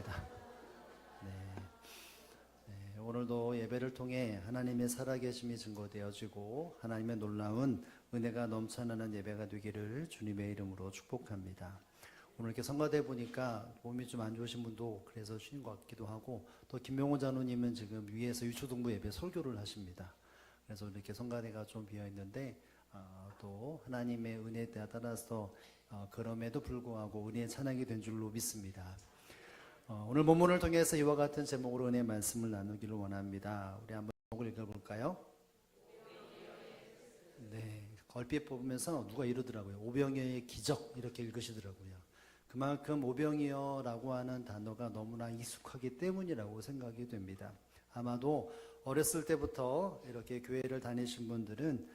반갑습니다. 네, 오늘도 예배를 통해 하나님의 살아계심이 증거되어지고 하나님의 놀라운 은혜가 넘쳐나는 예배가 되기를 주님의 이름으로 축복합니다. 오늘 이렇게 성가대 보니까 몸이 좀 안 좋으신 분도 그래서 쉬는 것 같기도 하고, 또 김명호 장로님은 지금 위에서 유초등부 예배 설교를 하십니다. 그래서 이렇게 성가대가 좀 비어 있는데 또 하나님의 은혜에 따라서 그럼에도 불구하고 은혜의 찬양이 된 줄로 믿습니다. 오늘 본문을 통해서 이와 같은 제목으로 은혜의 말씀을 나누기를 원합니다. 우리 한번 제목을 읽어볼까요? 네, 얼핏 보면서 누가 이러더라고요. 오병이어의 기적 이렇게 읽으시더라고요. 그만큼 오병이어라고 하는 단어가 너무나 익숙하기 때문이라고 생각이 됩니다. 아마도 어렸을 때부터 이렇게 교회를 다니신 분들은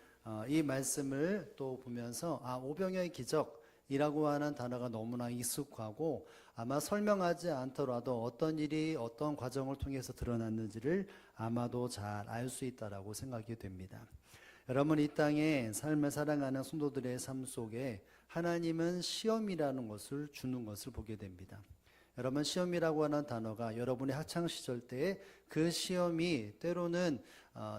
이 말씀을 또 보면서 오병이어의 기적이라고 하는 단어가 너무나 익숙하고, 아마 설명하지 않더라도 어떤 일이 어떤 과정을 통해서 드러났는지를 아마도 잘 알 수 있다라고 생각이 됩니다. 여러분, 이 땅에 삶을 살아가는 성도들의 삶 속에 하나님은 시험이라는 것을 주는 것을 보게 됩니다. 여러분, 시험이라고 하는 단어가 여러분의 학창시절 때에 그 시험이 때로는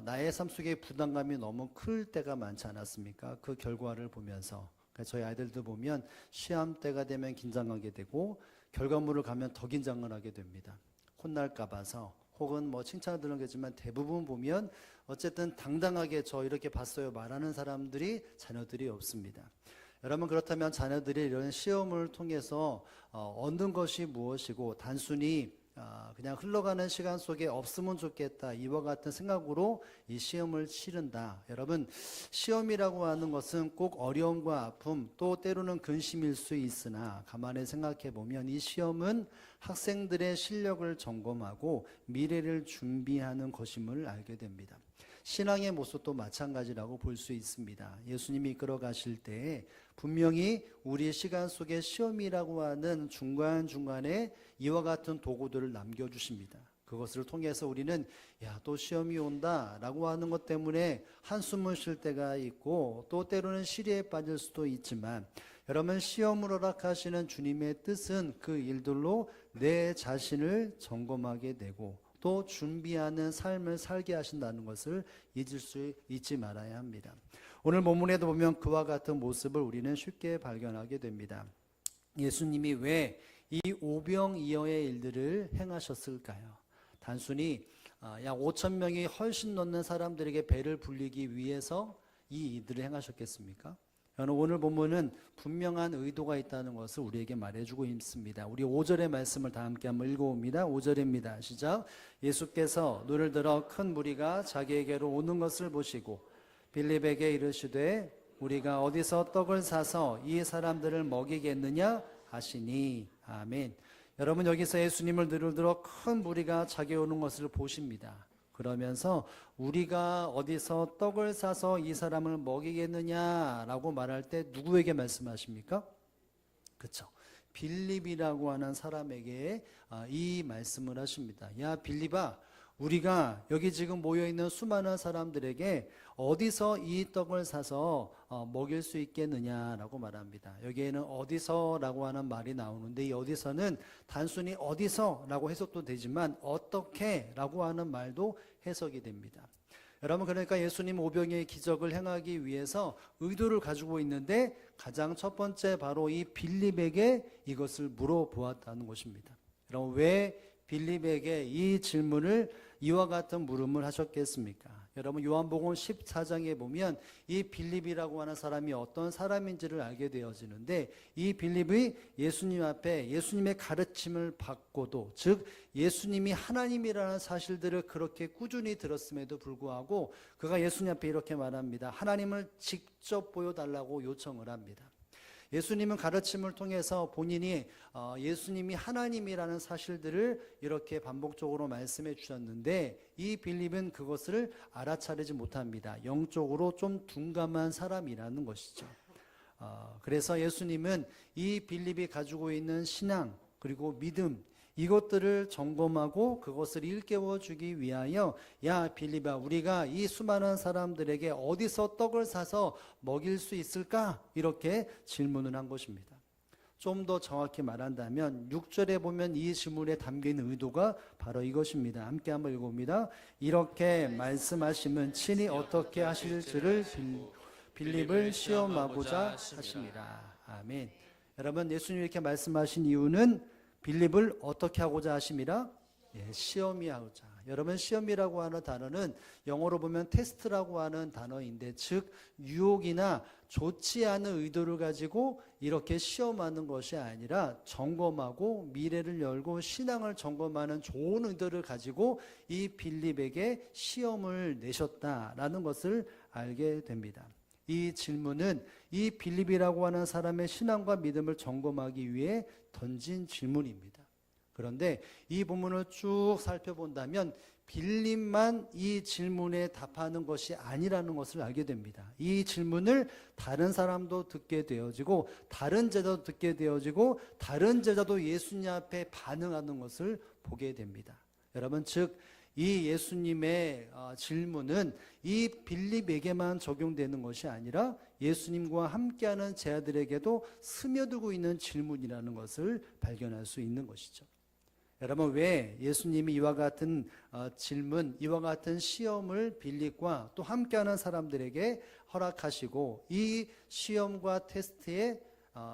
나의 삶 속에 부담감이 너무 클 때가 많지 않았습니까? 그 결과를 보면서 저희 아이들도 보면 시험 때가 되면 긴장하게 되고 결과물을 가면 더 긴장을 하게 됩니다. 혼날까 봐서, 혹은 뭐 칭찬을 들은 거지만 대부분 보면 어쨌든 당당하게 저 이렇게 봤어요 말하는 사람들이 자녀들이 없습니다. 여러분, 그렇다면 자녀들이 이런 시험을 통해서 얻는 것이 무엇이고, 단순히 그냥 흘러가는 시간 속에 없으면 좋겠다 이와 같은 생각으로 이 시험을 치른다. 여러분, 시험이라고 하는 것은 꼭 어려움과 아픔, 또 때로는 근심일 수 있으나 가만히 생각해 보면 이 시험은 학생들의 실력을 점검하고 미래를 준비하는 것임을 알게 됩니다. 신앙의 모습도 마찬가지라고 볼 수 있습니다. 예수님이 이끌어 가실 때 분명히 우리 시간 속에 시험이라고 하는 중간중간에 이와 같은 도구들을 남겨주십니다. 그것을 통해서 우리는 또 시험이 온다 라고 하는 것 때문에 한숨을 쉴 때가 있고, 또 때로는 시리에 빠질 수도 있지만, 여러분, 시험을 허락하시는 주님의 뜻은 그 일들로 내 자신을 점검하게 되고 또 준비하는 삶을 살게 하신다는 것을 잊지 말아야 합니다. 오늘 본문에도 보면 그와 같은 모습을 우리는 쉽게 발견하게 됩니다. 예수님이 왜 이 오병이어의 일들을 행하셨을까요? 단순히 약 5천 명이 훨씬 넘는 사람들에게 배를 불리기 위해서 이 일들을 행하셨겠습니까? 오늘 본문은 분명한 의도가 있다는 것을 우리에게 말해주고 있습니다. 우리 5절의 말씀을 다 함께 한번 읽어봅니다. 5절입니다. 시작. 예수께서 눈을 들어 큰 무리가 자기에게로 오는 것을 보시고 빌립에게 이르시되 우리가 어디서 떡을 사서 이 사람들을 먹이겠느냐 하시니. 아멘. 여러분, 여기서 예수님을 눈을 들어 큰 무리가 자기에 오는 것을 보십니다. 그러면서 우리가 어디서 떡을 사서 이 사람을 먹이겠느냐라고 말할 때 누구에게 말씀하십니까? 그렇죠. 빌립이라고 하는 사람에게 이 말씀을 하십니다. 야, 빌립아, 우리가 여기 지금 모여있는 수많은 사람들에게 어디서 이 떡을 사서 먹일 수 있겠느냐라고 말합니다. 여기에는 어디서라고 하는 말이 나오는데, 이 어디서는 단순히 어디서라고 해석도 되지만 어떻게라고 하는 말도 해석이 됩니다. 여러분, 그러니까 예수님 오병이어의 기적을 행하기 위해서 의도를 가지고 있는데 가장 첫 번째 바로 이 빌립에게 이것을 물어보았다는 것입니다. 여러분, 왜 빌립에게 이 질문을, 이와 같은 물음을 하셨겠습니까? 여러분, 요한복음 14장에 보면 이 빌립이라고 하는 사람이 어떤 사람인지를 알게 되어지는데, 이 빌립이 예수님 앞에 예수님의 가르침을 받고도, 즉 예수님이 하나님이라는 사실들을 그렇게 꾸준히 들었음에도 불구하고 그가 예수님 앞에 이렇게 말합니다. 하나님을 직접 보여달라고 요청을 합니다. 예수님은 가르침을 통해서 본인이 예수님이 하나님이라는 사실들을 이렇게 반복적으로 말씀해 주셨는데, 이 빌립은 그것을 알아차리지 못합니다. 영적으로 좀 둔감한 사람이라는 것이죠. 그래서 예수님은 이 빌립이 가지고 있는 신앙 그리고 믿음, 이것들을 점검하고 그것을 일깨워 주기 위하여 야, 빌립아, 우리가 이 수많은 사람들에게 어디서 떡을 사서 먹일 수 있을까? 이렇게 질문을 한 것입니다. 좀 더 정확히 말한다면 6절에 보면 이 질문에 담긴 의도가 바로 이것입니다. 함께 한번 읽어봅니다. 이렇게 말씀하시면 친히 어떻게 하실지를 빌립을 시험하고자 하십니다. 아멘. 여러분, 예수님이 이렇게 말씀하신 이유는 빌립을 어떻게 하고자 하십니다. 예, 시험이 하고자. 여러분, 시험이라고 하는 단어는 영어로 보면 테스트라고 하는 단어인데, 즉 유혹이나 좋지 않은 의도를 가지고 이렇게 시험하는 것이 아니라 점검하고 미래를 열고 신앙을 점검하는 좋은 의도를 가지고 이 빌립에게 시험을 내셨다라는 것을 알게 됩니다. 이 질문은 이 빌립이라고 하는 사람의 신앙과 믿음을 점검하기 위해 던진 질문입니다. 그런데 이 본문을 쭉 살펴본다면 빌립만 이 질문에 답하는 것이 아니라는 것을 알게 됩니다. 이 질문을 다른 사람도 듣게 되어지고 다른 제자도 듣게 되어지고 다른 제자도 예수님 앞에 반응하는 것을 보게 됩니다. 여러분, 즉 이 예수님의 질문은 이 빌립에게만 적용되는 것이 아니라 예수님과 함께하는 제자들에게도 스며들고 있는 질문이라는 것을 발견할 수 있는 것이죠. 여러분, 왜 예수님이 이와 같은 질문, 이와 같은 시험을 빌립과 또 함께하는 사람들에게 허락하시고 이 시험과 테스트에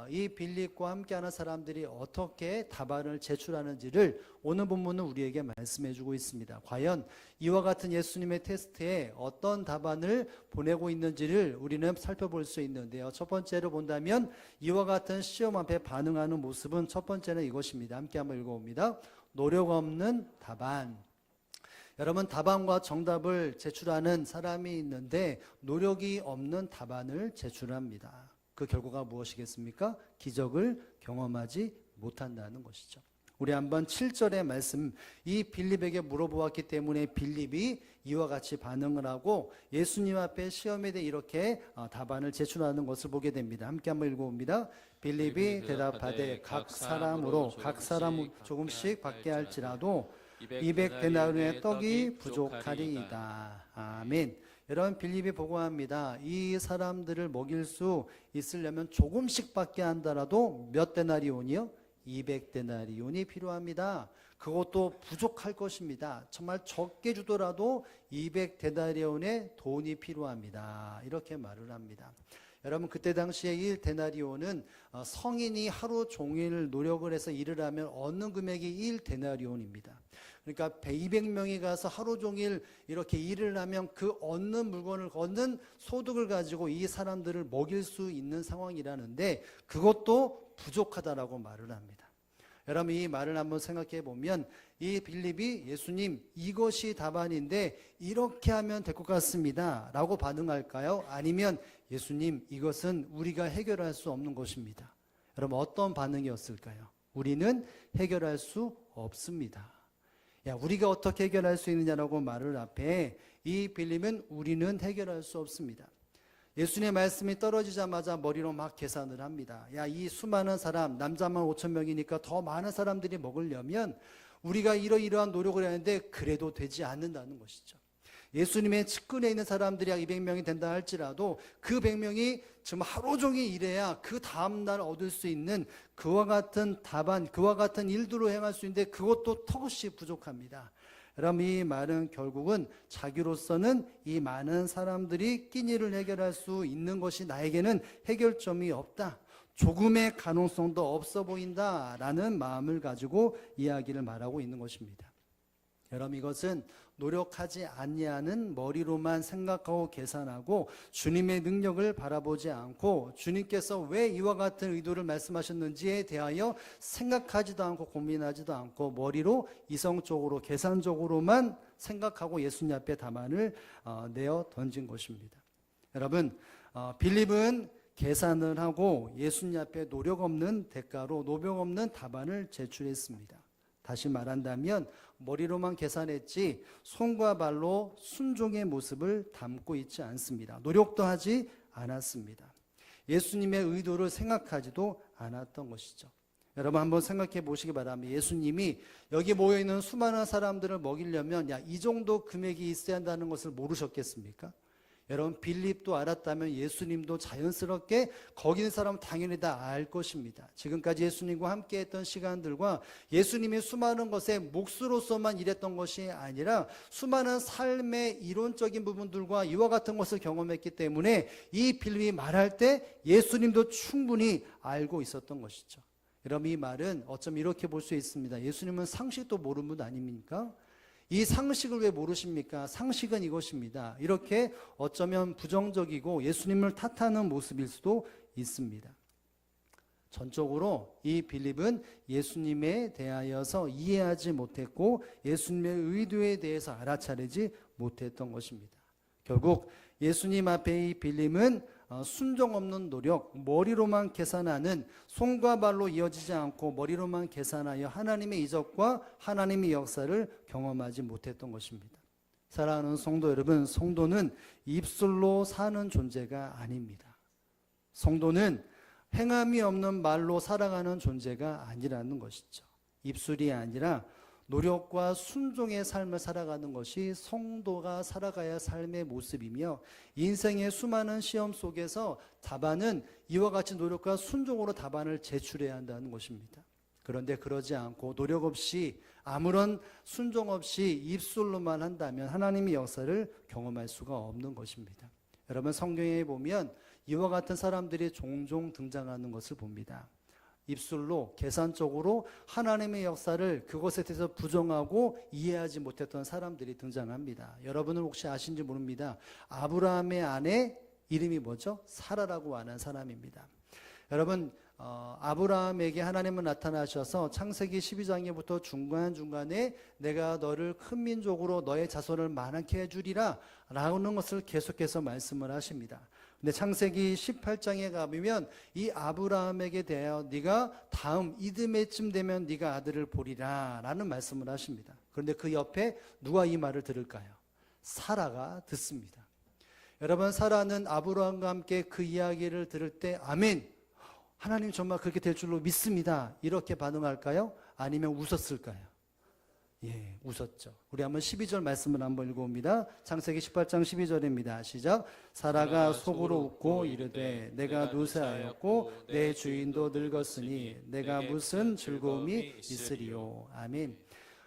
이 빌립과 함께하는 사람들이 어떻게 답안을 제출하는지를 오늘 본문은 우리에게 말씀해 주고 있습니다. 과연 이와 같은 예수님의 테스트에 어떤 답안을 보내고 있는지를 우리는 살펴볼 수 있는데요. 첫 번째로 본다면 이와 같은 시험 앞에 반응하는 모습은 첫 번째는 이것입니다. 함께 한번 읽어봅니다. 노력 없는 답안. 여러분, 답안과 정답을 제출하는 사람이 있는데 노력이 없는 답안을 제출합니다. 그 결과가 무엇이겠습니까? 기적을 경험하지 못한다는 것이죠. 우리 한번 7절의 말씀, 이 빌립에게 물어보았기 때문에 빌립이 이와 같이 반응을 하고 예수님 앞에 시험에 대해 이렇게 답안을 제출하는 것을 보게 됩니다. 함께 한번 읽어봅니다. 빌립이 대답하되 각 사람으로 각 사람 조금씩 받게 할지라도 200데나리온의 떡이 부족하리이다. 아멘. 여러분, 빌립이 보고합니다. 이 사람들을 먹일 수 있으려면 조금씩 받게 한다라도 몇 데나리온이요? 200데나리온이 필요합니다. 그것도 부족할 것입니다. 정말 적게 주더라도 200데나리온의 돈이 필요합니다. 이렇게 말을 합니다. 여러분, 그때 당시에 1데나리온은 성인이 하루 종일 노력을 해서 일을 하면 얻는 금액이 1데나리온입니다. 그러니까 200명이 가서 하루 종일 이렇게 일을 하면 그 얻는 물건을, 얻는 소득을 가지고 이 사람들을 먹일 수 있는 상황이라는데 그것도 부족하다라고 말을 합니다. 여러분, 이 말을 한번 생각해 보면 이 빌립이 예수님, 이것이 답안인데 이렇게 하면 될 것 같습니다 라고 반응할까요? 아니면 예수님, 이것은 우리가 해결할 수 없는 것입니다. 여러분, 어떤 반응이었을까요? 우리는 해결할 수 없습니다. 야, 우리가 어떻게 해결할 수 있느냐라고 말을 앞에 이 빌립은 우리는 해결할 수 없습니다. 예수님의 말씀이 떨어지자마자 머리로 막 계산을 합니다. 야, 이 수많은 사람, 남자만 5,000명이니까 더 많은 사람들이 먹으려면 우리가 이러이러한 노력을 하는데 그래도 되지 않는다는 것이죠. 예수님의 측근에 있는 사람들이 200명이 된다 할지라도 그 100명이 지금 하루 종일 일해야 그 다음날 얻을 수 있는 그와 같은 답안, 그와 같은 일들로 행할 수 있는데 그것도 턱없이 부족합니다. 여러분, 이 말은 결국은 자기로서는 이 많은 사람들이 끼니를 해결할 수 있는 것이 나에게는 해결점이 없다, 조금의 가능성도 없어 보인다라는 마음을 가지고 이야기를 말하고 있는 것입니다. 여러분, 이것은 노력하지 아니하는 머리로만 생각하고 계산하고 주님의 능력을 바라보지 않고 주님께서 왜 이와 같은 의도를 말씀하셨는지에 대하여 생각하지도 않고 고민하지도 않고 머리로 이성적으로 계산적으로만 생각하고 예수님 앞에 답안을 내어 던진 것입니다. 여러분, 빌립은 계산을 하고 예수님 앞에 노력 없는 대가로 노력 없는 답안을 제출했습니다. 다시 말한다면 머리로만 계산했지 손과 발로 순종의 모습을 담고 있지 않습니다. 노력도 하지 않았습니다. 예수님의 의도를 생각하지도 않았던 것이죠. 여러분, 한번 생각해 보시기 바랍니다. 예수님이 여기 모여있는 수많은 사람들을 먹이려면 이 정도 금액이 있어야 한다는 것을 모르셨겠습니까? 여러분 빌립도 알았다면 예수님도 자연스럽게 거기 있는 사람은 당연히 다 알 것입니다. 지금까지 예수님과 함께했던 시간들과 예수님이 수많은 것에 몫으로서만 일했던 것이 아니라 수많은 삶의 이론적인 부분들과 이와 같은 것을 경험했기 때문에 이 빌립이 말할 때 예수님도 충분히 알고 있었던 것이죠. 여러분 이 말은 어쩜 이렇게 볼 수 있습니다. 예수님은 상식도 모르는 분 아닙니까? 이 상식을 왜 모르십니까? 상식은 이것입니다. 이렇게 어쩌면 부정적이고 예수님을 탓하는 모습일 수도 있습니다. 전적으로 이 빌립은 예수님에 대하여서 이해하지 못했고 예수님의 의도에 대해서 알아차리지 못했던 것입니다. 결국 예수님 앞에 이 빌립은 순종 없는 노력, 머리로만 계산하는 손과 발로 이어지지 않고 머리로만 계산하여 하나님의 이적과 하나님의 역사를 경험하지 못했던 것입니다. 사랑하는 성도 여러분, 성도는 입술로 사는 존재가 아닙니다. 성도는 행함이 없는 말로 살아가는 존재가 아니라는 것이죠. 입술이 아니라 노력과 순종의 삶을 살아가는 것이 성도가 살아가야 할 삶의 모습이며 인생의 수많은 시험 속에서 답안은 이와 같이 노력과 순종으로 답안을 제출해야 한다는 것입니다. 그런데 그러지 않고 노력 없이 아무런 순종 없이 입술로만 한다면 하나님의 역사를 경험할 수가 없는 것입니다. 여러분 성경에 보면 이와 같은 사람들이 종종 등장하는 것을 봅니다. 입술로 계산적으로 하나님의 역사를 그것에 대해서 부정하고 이해하지 못했던 사람들이 등장합니다. 여러분은 혹시 아신지 모릅니다. 아브라함의 아내 이름이 뭐죠? 사라라고 하는 사람입니다. 여러분 아브라함에게 하나님은 나타나셔서 창세기 12장에부터 중간중간에 내가 너를 큰 민족으로 너의 자손을 많게 해주리라 라는 것을 계속해서 말씀을 하십니다. 근데 창세기 18장에 가보면 이 아브라함에게 대하여 네가 다음 이듬해쯤 되면 네가 아들을 보리라 라는 말씀을 하십니다. 그런데 그 옆에 누가 이 말을 들을까요? 사라가 듣습니다. 여러분 사라는 아브라함과 함께 그 이야기를 들을 때 아멘, 하나님 정말 그렇게 될 줄로 믿습니다 이렇게 반응할까요? 아니면 웃었을까요? 예, 웃었죠. 우리 한번 12절 말씀을 한번 읽어봅니다. 창세기 18장 12절입니다. 시작. 사라가 속으로 웃고 이르되 내가 누세하였고 내 주인도 늙었으니 내가 무슨 즐거움이 있으리요. 아멘.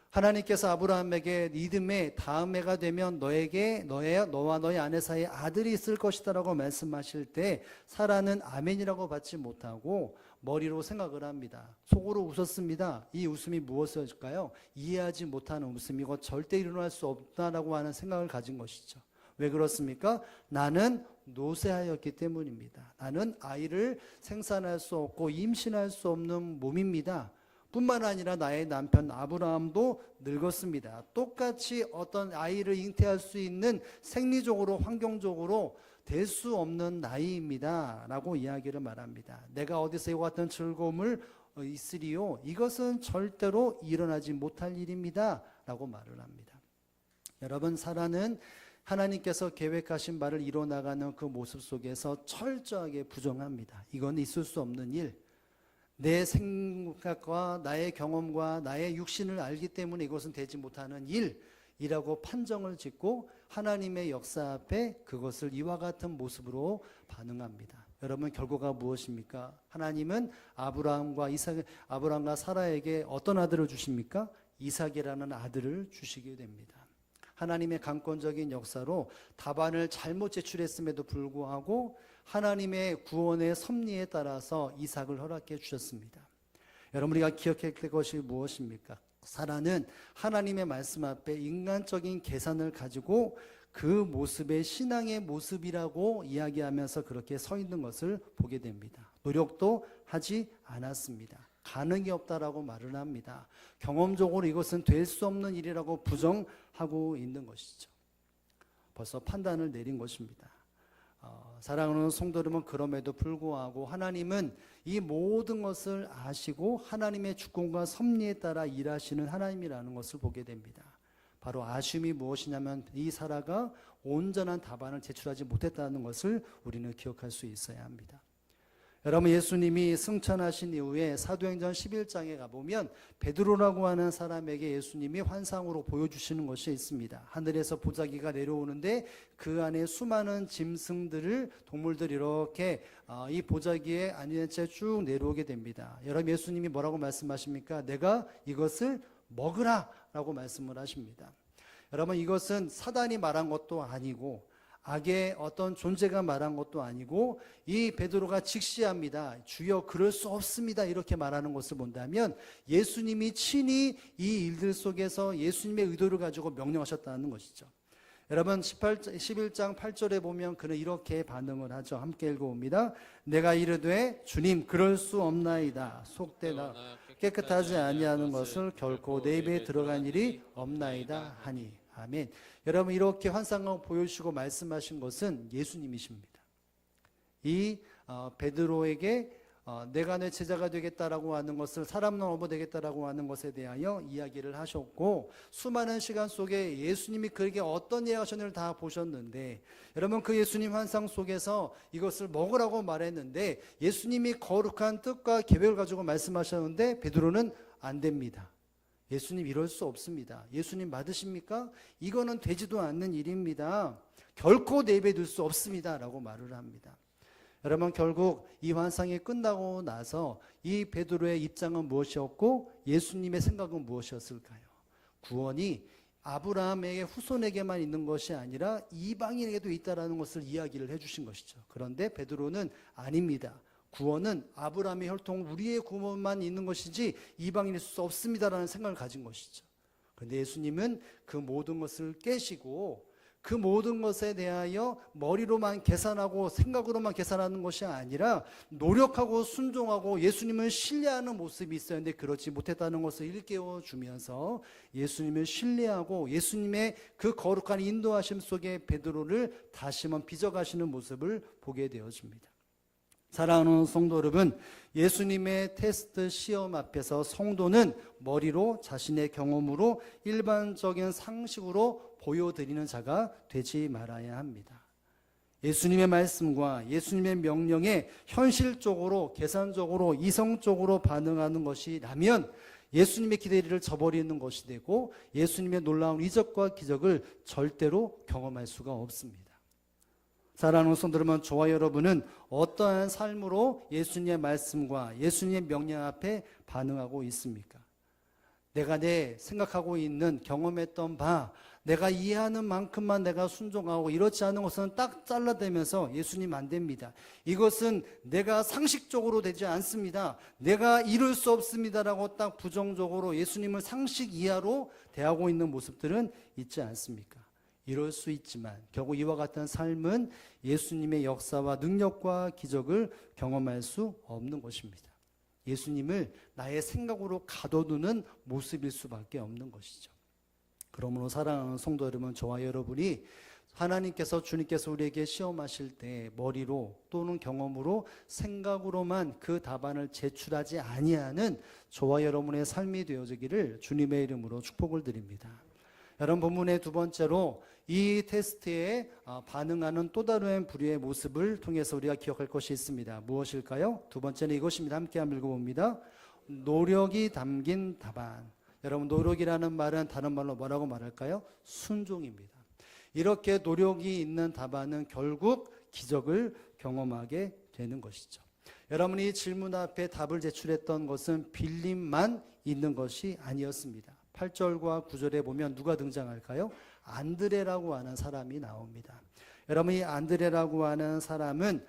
하나님께서 아브라함에게 이듬해 다음 해가 되면 너에게 너와 너의 아내 사이에 아들이 있을 것이다 라고 말씀하실 때 사라는 아멘이라고 받지 못하고 머리로 생각을 합니다. 속으로 웃었습니다. 이 웃음이 무엇일까요? 이해하지 못하는 웃음이고 절대 일어날 수 없다라고 하는 생각을 가진 것이죠. 왜 그렇습니까? 나는 노쇠하였기 때문입니다. 나는 아이를 생산할 수 없고 임신할 수 없는 몸입니다. 뿐만 아니라 나의 남편 아브라함도 늙었습니다. 똑같이 어떤 아이를 잉태할 수 있는 생리적으로 환경적으로 될 수 없는 나이입니다 라고 이야기를 말합니다. 내가 어디서 이와 같은 즐거움을 있으리요? 이것은 절대로 일어나지 못할 일입니다 라고 말을 합니다. 여러분 사라는 하나님께서 계획하신 바를 이뤄나가는 그 모습 속에서 철저하게 부정합니다. 이건 있을 수 없는 일, 내 생각과 나의 경험과 나의 육신을 알기 때문에 이것은 되지 못하는 일이라고 판정을 짓고 하나님의 역사 앞에 그것을 이와 같은 모습으로 반응합니다. 여러분 결과가 무엇입니까? 하나님은 아브라함과 사라에게 어떤 아들을 주십니까? 이삭이라는 아들을 주시게 됩니다. 하나님의 강권적인 역사로 답안을 잘못 제출했음에도 불구하고 하나님의 구원의 섭리에 따라서 이삭을 허락해 주셨습니다. 여러분 우리가 기억해야 될 것이 무엇입니까? 사라는 하나님의 말씀 앞에 인간적인 계산을 가지고 그 모습의 신앙의 모습이라고 이야기하면서 그렇게 서 있는 것을 보게 됩니다. 노력도 하지 않았습니다. 가능이 없다라고 말을 합니다. 경험적으로 이것은 될 수 없는 일이라고 부정하고 있는 것이죠. 벌써 판단을 내린 것입니다. 사랑하는 성도 여러분, 그럼에도 불구하고 하나님은 이 모든 것을 아시고 하나님의 주권과 섭리에 따라 일하시는 하나님이라는 것을 보게 됩니다. 바로 아쉬움이 무엇이냐면 이 사라가 온전한 답안을 제출하지 못했다는 것을 우리는 기억할 수 있어야 합니다. 여러분, 예수님이 승천하신 이후에 사도행전 11장에 가보면 베드로라고 하는 사람에게 예수님이 환상으로 보여주시는 것이 있습니다. 하늘에서 보자기가 내려오는데 그 안에 수많은 짐승들을, 동물들이 이렇게 이 보자기에 앉은 채 쭉 내려오게 됩니다. 여러분, 예수님이 뭐라고 말씀하십니까? 내가 이것을 먹으라 라고 말씀을 하십니다. 여러분, 이것은 사단이 말한 것도 아니고 악의 어떤 존재가 말한 것도 아니고 이 베드로가 직시합니다. 주여, 그럴 수 없습니다, 이렇게 말하는 것을 본다면 예수님이 친히 이 일들 속에서 예수님의 의도를 가지고 명령하셨다는 것이죠. 여러분, 11장 8절에 보면 그는 이렇게 반응을 하죠. 함께 읽어봅니다. 내가 이르되 주님, 그럴 수 없나이다. 속되다 깨끗하지 아니하는 것을 결코 내 입에 들어간 일이 없나이다 하니. 아멘. 여러분, 이렇게 환상을 보여주시고 말씀하신 것은 예수님이십니다. 이 베드로에게 내가 내 제자가 되겠다라고 하는 것을, 사람은 어부 되겠다라고 하는 것에 대하여 이야기를 하셨고, 수많은 시간 속에 예수님이 그에게 어떤 이야기하셨는지를 다 보셨는데, 여러분, 그 예수님 환상 속에서 이것을 먹으라고 말했는데 예수님이 거룩한 뜻과 계획을 가지고 말씀하셨는데 베드로는 안 됩니다. 예수님, 이럴 수 없습니다. 예수님 맞으십니까? 이거는 되지도 않는 일입니다. 결코 내 입에 넣을 수 없습니다 라고 말을 합니다. 여러분, 결국 이 환상이 끝나고 나서 이 베드로의 입장은 무엇이었고 예수님의 생각은 무엇이었을까요? 구원이 아브라함에게 후손에게만 있는 것이 아니라 이방인에게도 있다는 것을 이야기를 해주신 것이죠. 그런데 베드로는 아닙니다. 구원은 아브라함의 혈통, 우리의 구원만 있는 것이지 이방인일 수 없습니다라는 생각을 가진 것이죠. 그런데 예수님은 그 모든 것을 깨시고 그 모든 것에 대하여 머리로만 계산하고 생각으로만 계산하는 것이 아니라 노력하고 순종하고 예수님을 신뢰하는 모습이 있었는데 그렇지 못했다는 것을 일깨워 주면서 예수님을 신뢰하고 예수님의 그 거룩한 인도하심 속에 베드로를 다시 한번 빚어가시는 모습을 보게 되어집니다. 사랑하는 성도 여러분, 예수님의 테스트 시험 앞에서 성도는 머리로, 자신의 경험으로, 일반적인 상식으로 보여드리는 자가 되지 말아야 합니다. 예수님의 말씀과 예수님의 명령에 현실적으로, 계산적으로, 이성적으로 반응하는 것이라면 예수님의 기대를 저버리는 것이 되고 예수님의 놀라운 이적과 기적을 절대로 경험할 수가 없습니다. 사랑하는 성도 여러분, 저와 여러분은 어떠한 삶으로 예수님의 말씀과 예수님의 명령 앞에 반응하고 있습니까? 내가 내 생각하고 있는 경험했던 바, 내가 이해하는 만큼만 내가 순종하고 이렇지 않은 것은 딱 잘라대면서 예수님 안 됩니다. 이것은 내가 상식적으로 되지 않습니다. 내가 이룰 수 없습니다라고 딱 부정적으로 예수님을 상식 이하로 대하고 있는 모습들은 있지 않습니까? 이럴 수 있지만 결국 이와 같은 삶은 예수님의 역사와 능력과 기적을 경험할 수 없는 것입니다. 예수님을 나의 생각으로 가둬두는 모습일 수밖에 없는 것이죠. 그러므로 사랑하는 성도 여러분, 저와 여러분이 하나님께서, 주님께서 우리에게 시험하실 때 머리로 또는 경험으로, 생각으로만 그 답안을 제출하지 아니하는 저와 여러분의 삶이 되어지기를 주님의 이름으로 축복을 드립니다. 여러분, 본문의 두 번째로 이 테스트에 반응하는 또 다른 부류의 모습을 통해서 우리가 기억할 것이 있습니다. 무엇일까요? 두 번째는 이것입니다. 함께 한번 읽어봅니다. 노력이 담긴 답안. 여러분, 노력이라는 말은 다른 말로 뭐라고 말할까요? 순종입니다. 이렇게 노력이 있는 답안은 결국 기적을 경험하게 되는 것이죠. 여러분이 질문 앞에 답을 제출했던 것은 빌림만 있는 것이 아니었습니다. 8절과 9절에 보면 누가 등장할까요? 안드레라고 하는 사람이 나옵니다. 여러분, 이 안드레라고 하는 사람은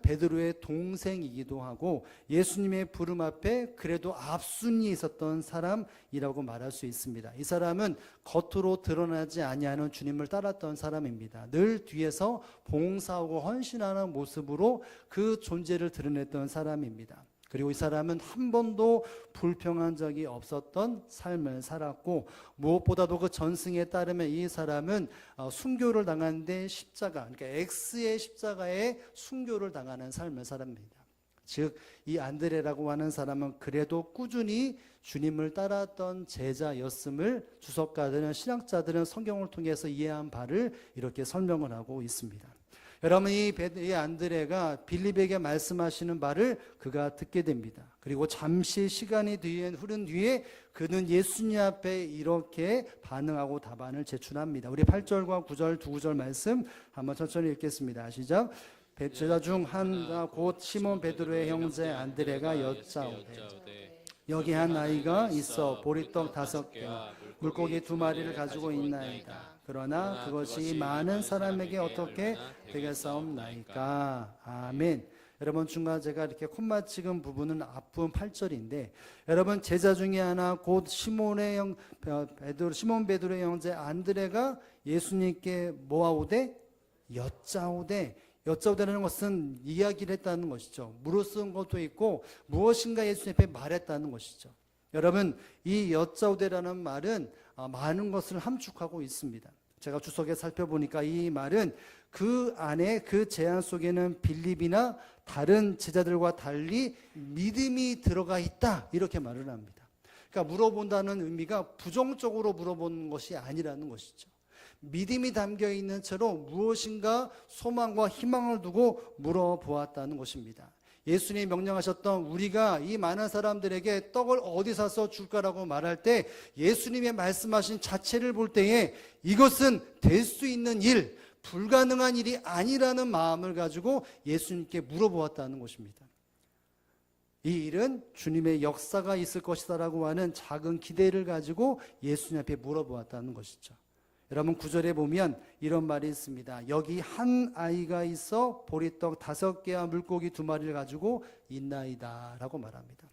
베드로의 동생이기도 하고 예수님의 부름 앞에 그래도 앞순위에 있었던 사람이라고 말할 수 있습니다. 이 사람은 겉으로 드러나지 아니하는 주님을 따랐던 사람입니다. 늘 뒤에서 봉사하고 헌신하는 모습으로 그 존재를 드러냈던 사람입니다. 그리고 이 사람은 한 번도 불평한 적이 없었던 삶을 살았고, 무엇보다도 그 전승에 따르면 이 사람은 순교를 당하는데 십자가, 그러니까 X의 십자가에 순교를 당하는 삶을 살았습니다. 즉, 이 안드레라고 하는 사람은 그래도 꾸준히 주님을 따랐던 제자였음을 주석가들은, 신학자들은 성경을 통해서 이해한 바를 이렇게 설명을 하고 있습니다. 여러분 이 안드레가 빌립에게 말씀하시는 말을 그가 듣게 됩니다. 그리고 잠시 시간이 흐른 뒤에 그는 예수님 앞에 이렇게 반응하고 답안을 제출합니다. 우리 8절과 9절 두 구절 말씀 한번 천천히 읽겠습니다. 시작. 제자 중 하나 곧 시몬 베드로의 형제 안드레가 여짜오되 여기 한 아이가 있어 보리떡 5개와 물고기 2마리를 가지고 있나이다. 그러나 그것이 많은 사람에게 어떻게 되겠사옵나이까. 아멘. 여러분 중간 제가 이렇게 콤마 찍은 부분은 앞부분 8절인데 여러분 제자 중에 하나 곧 시몬 베드로의 형제 안드레가 예수님께 뭐하오되 여짜오되라는 것은 이야기를 했다는 것이죠. 물어쓴 것도 있고 무엇인가 예수님 앞에 말했다는 것이죠. 여러분 이 여짜오되라는 말은 많은 것을 함축하고 있습니다. 제가 주석에 살펴보니까 이 말은 그 안에 그 제안 속에는 빌립이나 다른 제자들과 달리 믿음이 들어가 있다 이렇게 말을 합니다. 그러니까 물어본다는 의미가 부정적으로 물어보는 것이 아니라는 것이죠. 믿음이 담겨 있는 채로 무엇인가 소망과 희망을 두고 물어보았다는 것입니다. 예수님이 명령하셨던 우리가 이 많은 사람들에게 떡을 어디 사서 줄까라고 말할 때 예수님의 말씀하신 자체를 볼 때에 이것은 될 수 있는 일, 불가능한 일이 아니라는 마음을 가지고 예수님께 물어보았다는 것입니다. 이 일은 주님의 역사가 있을 것이다라고 하는 작은 기대를 가지고 예수님 앞에 물어보았다는 것이죠. 여러분 9절에 보면 이런 말이 있습니다. 여기 한 아이가 있어 보리떡 5개와 물고기 2마리를 가지고 있나이다 라고 말합니다.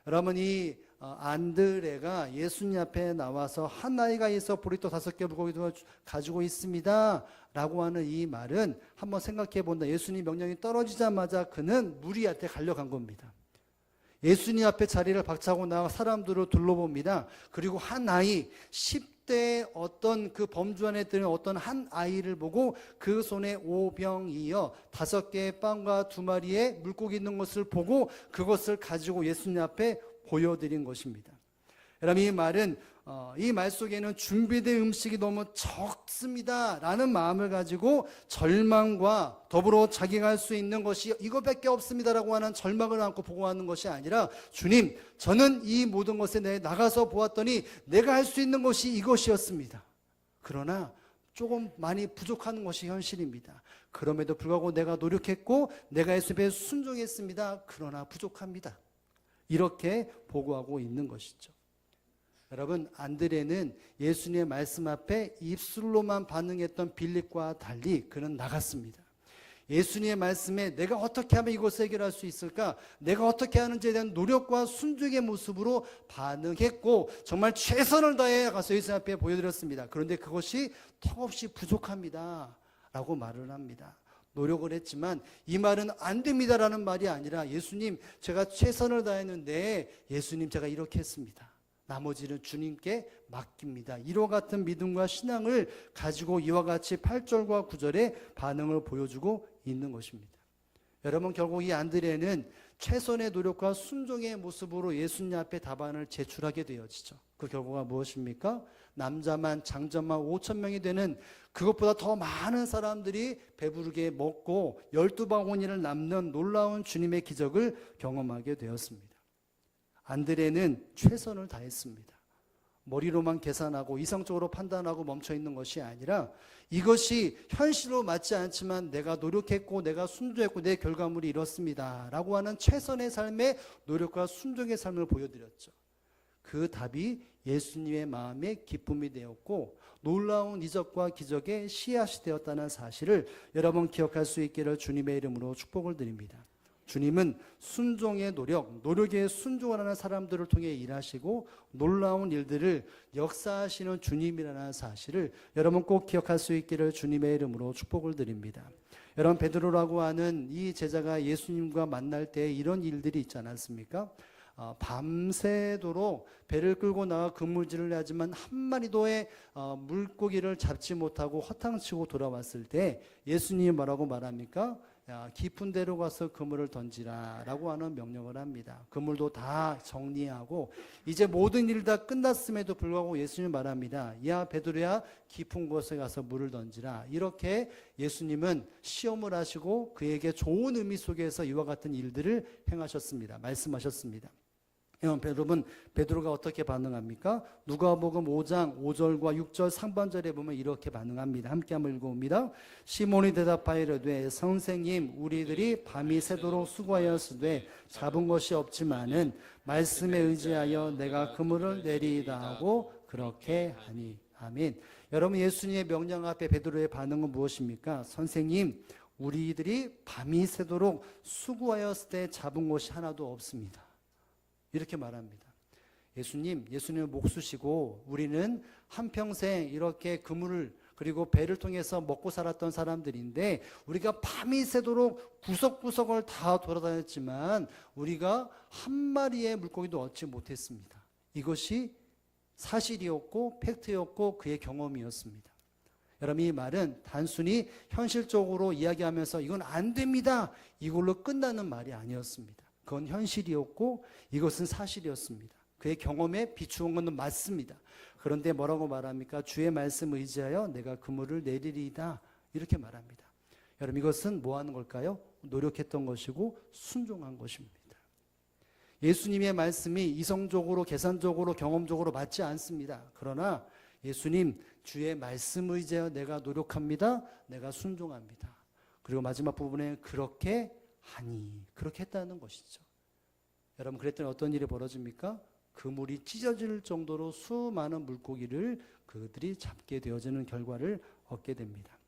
여러분 이 안드레가 예수님 앞에 나와서 한 아이가 있어 보리떡 5개 물고기 2마리를 가지고 있습니다 라고 하는 이 말은 한번 생각해 본다. 예수님 명령이 떨어지자마자 그는 무리한테 달려간 겁니다. 예수님 앞에 자리를 박차고 나가 사람들을 둘러봅니다. 그리고 한 아이 10대 어떤 그 범주 안에 드는 어떤 한 아이를 보고 그 손에 오병이어 5개의 빵과 2마리의 물고기 있는 것을 보고 그것을 가지고 예수님 앞에 보여드린 것입니다. 여러분 이 말은 이 말 속에는 준비된 음식이 너무 적습니다 라는 마음을 가지고 절망과 더불어 자기가 할 수 있는 것이 이것밖에 없습니다 라고 하는 절망을 안고 보고하는 것이 아니라 주님 저는 이 모든 것에 나가서 보았더니 내가 할 수 있는 것이 이것이었습니다. 그러나 조금 많이 부족한 것이 현실입니다. 그럼에도 불구하고 내가 노력했고 내가 예수님에 순종했습니다. 그러나 부족합니다. 이렇게 보고하고 있는 것이죠. 여러분 안드레는 예수님의 말씀 앞에 입술로만 반응했던 빌립과 달리 그는 나갔습니다. 예수님의 말씀에 내가 어떻게 하면 이것을 해결할 수 있을까? 내가 어떻게 하는지에 대한 노력과 순종의 모습으로 반응했고 정말 최선을 다해 가서 예수님 앞에 보여드렸습니다. 그런데 그것이 턱없이 부족합니다 라고 말을 합니다. 노력을 했지만 이 말은 안 됩니다라는 말이 아니라 예수님 제가 최선을 다했는데 예수님 제가 이렇게 했습니다. 나머지는 주님께 맡깁니다. 이와 같은 믿음과 신앙을 가지고 이와 같이 8절과 9절에 반응을 보여주고 있는 것입니다. 여러분 결국 이 안드레는 최선의 노력과 순종의 모습으로 예수님 앞에 답안을 제출하게 되어지죠. 그 결과가 무엇입니까? 남자만 장자만 5,000명이 되는 그것보다 더 많은 사람들이 배부르게 먹고 12바구니를 남는 놀라운 주님의 기적을 경험하게 되었습니다. 안드레는 최선을 다했습니다. 머리로만 계산하고 이성적으로 판단하고 멈춰있는 것이 아니라 이것이 현실로 맞지 않지만 내가 노력했고 내가 순종했고 내 결과물이 이렇습니다 라고 하는 최선의 삶의 노력과 순종의 삶을 보여드렸죠. 그 답이 예수님의 마음에 기쁨이 되었고 놀라운 이적과 기적의 씨앗이 되었다는 사실을 여러분 기억할 수 있기를 주님의 이름으로 축복을 드립니다. 주님은 순종의 노력에 순종하는 사람들을 통해 일하시고 놀라운 일들을 역사하시는 주님이라는 사실을 여러분 꼭 기억할 수 있기를 주님의 이름으로 축복을 드립니다. 여러분 베드로라고 하는 이 제자가 예수님과 만날 때 이런 일들이 있지 않았습니까? 밤새도록 배를 끌고 나가 그물질을 하지만 한 마리도의 물고기를 잡지 못하고 허탕치고 돌아왔을 때 예수님이 뭐라고 말합니까? 깊은 데로 가서 그물을 던지라라고 하는 명령을 합니다. 그물도 다 정리하고 이제 모든 일 다 끝났음에도 불구하고 예수님 말합니다. 야 베드로야 깊은 곳에 가서 물을 던지라. 이렇게 예수님은 시험을 하시고 그에게 좋은 의미 속에서 이와 같은 일들을 행하셨습니다. 말씀하셨습니다. 여러분 베드로가 어떻게 반응합니까? 누가복음 5장 5절과 6절 상반절에 보면 이렇게 반응합니다. 함께 한번 읽어봅니다. 시몬이 대답하여 이르되 선생님 우리들이 밤이 새도록 수고하였으되 잡은 것이 없지만은 말씀에 의지하여 내가 그물을 내리이다 하고 그렇게 하니. 아멘. 여러분 예수님의 명령 앞에 베드로의 반응은 무엇입니까? 선생님 우리들이 밤이 새도록 수고하였을 때 잡은 것이 하나도 없습니다. 이렇게 말합니다. 예수님을 목수시고 우리는 한평생 이렇게 그물을 그리고 배를 통해서 먹고 살았던 사람들인데 우리가 밤이 새도록 구석구석을 다 돌아다녔지만 우리가 한 마리의 물고기도 얻지 못했습니다. 이것이 사실이었고 팩트였고 그의 경험이었습니다. 여러분 이 말은 단순히 현실적으로 이야기하면서 이건 안 됩니다. 이걸로 끝나는 말이 아니었습니다. 그건 현실이었고 이것은 사실이었습니다. 그의 경험에 비추은 것은 맞습니다. 그런데 뭐라고 말합니까? 주의 말씀 의지하여 내가 그물을 내리리이다. 이렇게 말합니다. 여러분 이것은 뭐 하는 걸까요? 노력했던 것이고 순종한 것입니다. 예수님의 말씀이 이성적으로 계산적으로 경험적으로 맞지 않습니다. 그러나 예수님 주의 말씀 의지하여 내가 노력합니다. 내가 순종합니다. 그리고 마지막 부분에 그렇게 하니 그렇게 했다는 것이죠. 여러분 그랬더니 어떤 일이 벌어집니까? 그물이 찢어질 정도로 수많은 물고기를 그들이 잡게 되어지는 결과를 얻게 됩니다.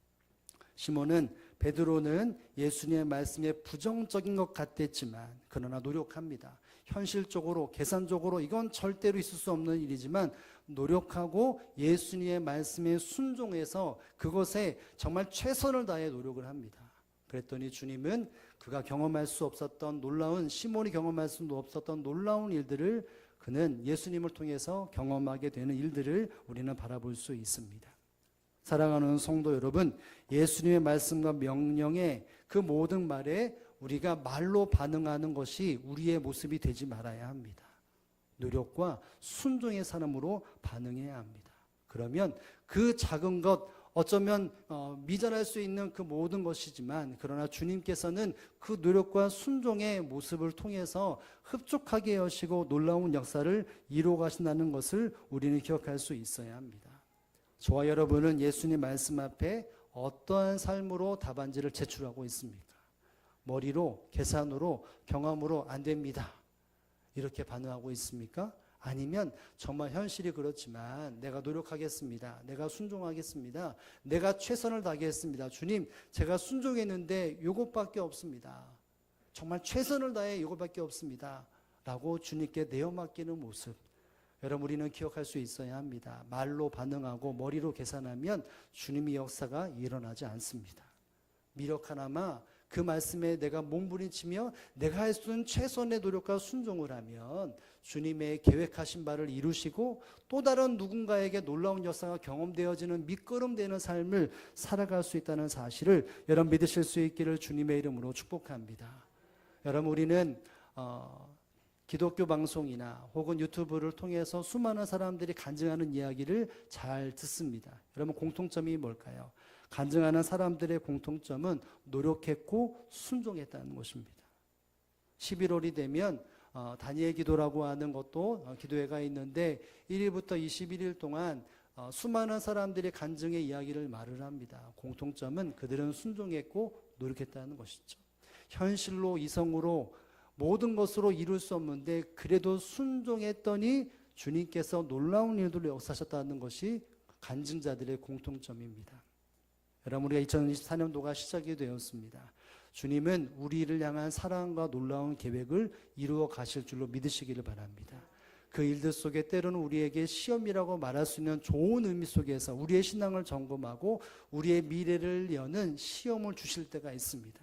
베드로는 예수님의 말씀에 부정적인 것 같았지만 그러나 노력합니다. 현실적으로 계산적으로 이건 절대로 있을 수 없는 일이지만 노력하고 예수님의 말씀에 순종해서 그것에 정말 최선을 다해 노력을 합니다. 그랬더니 주님은 그가 경험할 수 없었던 놀라운 시몬이 경험할 수 없었던 놀라운 일들을 그는 예수님을 통해서 경험하게 되는 일들을 우리는 바라볼 수 있습니다. 사랑하는 성도 여러분, 예수님의 말씀과 명령에 그 모든 말에 우리가 말로 반응하는 것이 우리의 모습이 되지 말아야 합니다. 노력과 순종의 삶으로 반응해야 합니다. 그러면 그 작은 것 어쩌면 미전할 수 있는 그 모든 것이지만 그러나 주님께서는 그 노력과 순종의 모습을 통해서 흡족하게 여시고 놀라운 역사를 이루어 가신다는 것을 우리는 기억할 수 있어야 합니다. 저와 여러분은 예수님 말씀 앞에 어떠한 삶으로 답안지를 제출하고 있습니까? 머리로, 계산으로, 경험으로 안 됩니다. 이렇게 반응하고 있습니까? 아니면 정말 현실이 그렇지만 내가 노력하겠습니다. 내가 순종하겠습니다. 내가 최선을 다하겠습니다. 주님, 제가 순종했는데 이것밖에 없습니다. 정말 최선을 다해 이것밖에 없습니다. 라고 주님께 내어 맡기는 모습. 여러분 우리는 기억할 수 있어야 합니다. 말로 반응하고 머리로 계산하면 주님의 역사가 일어나지 않습니다. 미력 하나마 그 말씀에 내가 몸부림치며 내가 할 수 있는 최선의 노력과 순종을 하면 주님의 계획하신 바를 이루시고 또 다른 누군가에게 놀라운 역사가 경험되어지는 밑거름되는 삶을 살아갈 수 있다는 사실을 여러분 믿으실 수 있기를 주님의 이름으로 축복합니다. 여러분 우리는 기독교 방송이나 혹은 유튜브를 통해서 수많은 사람들이 간증하는 이야기를 잘 듣습니다. 여러분 공통점이 뭘까요? 간증하는 사람들의 공통점은 노력했고 순종했다는 것입니다. 11월이 되면 다니엘 기도라고 하는 것도 기도회가 있는데 1일부터 21일 동안 수많은 사람들이 간증의 이야기를 말을 합니다. 공통점은 그들은 순종했고 노력했다는 것이죠. 현실로 이성으로 모든 것으로 이룰 수 없는데 그래도 순종했더니 주님께서 놀라운 일들을 역사하셨다는 것이 간증자들의 공통점입니다. 여러분 우리가 2024년도가 시작이 되었습니다. 주님은 우리를 향한 사랑과 놀라운 계획을 이루어 가실 줄로 믿으시기를 바랍니다. 그 일들 속에 때로는 우리에게 시험이라고 말할 수 있는 좋은 의미 속에서 우리의 신앙을 점검하고 우리의 미래를 여는 시험을 주실 때가 있습니다.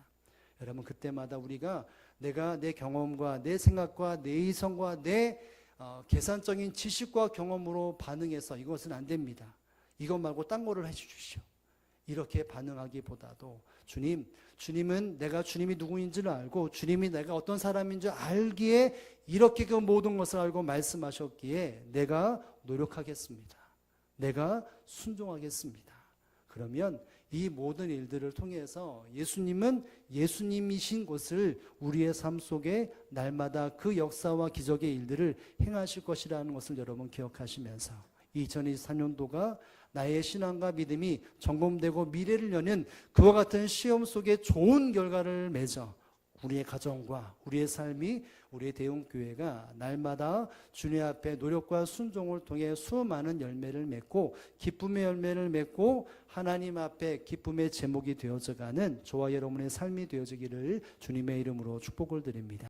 여러분 그때마다 우리가 내가 내 경험과 내 생각과 내 이성과 내 계산적인 지식과 경험으로 반응해서 이것은 안 됩니다. 이것 말고 딴 거를 해주십시오. 이렇게 반응하기보다도 주님은 내가 주님이 누구인지를 알고 주님이 내가 어떤 사람인 줄 알기에 이렇게 그 모든 것을 알고 말씀하셨기에 내가 노력하겠습니다. 내가 순종하겠습니다. 그러면 이 모든 일들을 통해서 예수님은 예수님이신 것을 우리의 삶 속에 날마다 그 역사와 기적의 일들을 행하실 것이라는 것을 여러분 기억하시면서 2023년도가 나의 신앙과 믿음이 점검되고 미래를 여는 그와 같은 시험 속에 좋은 결과를 맺어 우리의 가정과 우리의 삶이 우리의 대웅교회가 날마다 주님 앞에 노력과 순종을 통해 수많은 열매를 맺고 기쁨의 열매를 맺고 하나님 앞에 기쁨의 제목이 되어져가는 저와 여러분의 삶이 되어지기를 주님의 이름으로 축복을 드립니다.